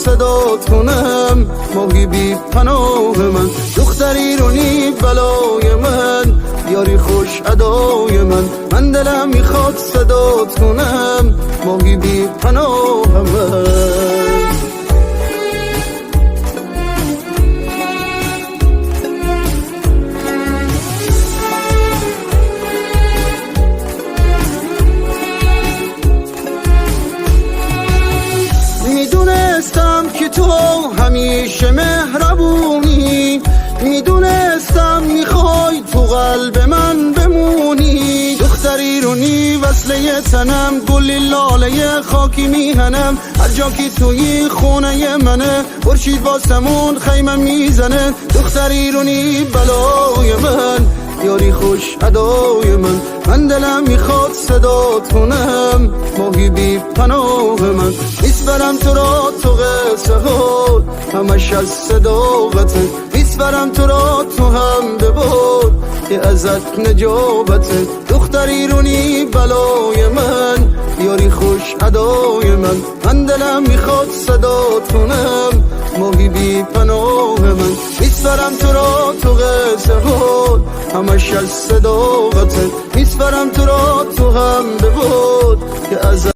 صدات کنم، ماهی بی پناه من، دختر ایرانی بلای من، یاری خوش ادای من دلم میخواد صدات کنم، ماهی بی پناه من. میدونستم که تو همیشه مهربونی، میدونستم میخوای تو قلب من بمونی، دختر ایرانی وصله تنم، گلی لاله خاکی میهنم، هر جا که توی خونه منه، خورشید واسمون خیمم میزنه، دختر ایرانی بلای من، یاری خوش ادای من دلم میخواد صدات کنم، ماهی بی پناه من، میسپرم تو را تو قصه ها، همش از صداقته، میسپرم تو را تو هم ببار که ازت نجابته، دختر ایرانی بلای من، یاری خوش ادای من دلم میخواد صدات کنم، ماهی بی پناه من، میسپرم تو را تو قصه ها، همش از صداقته، میسپرم تو را تو هم ببار که از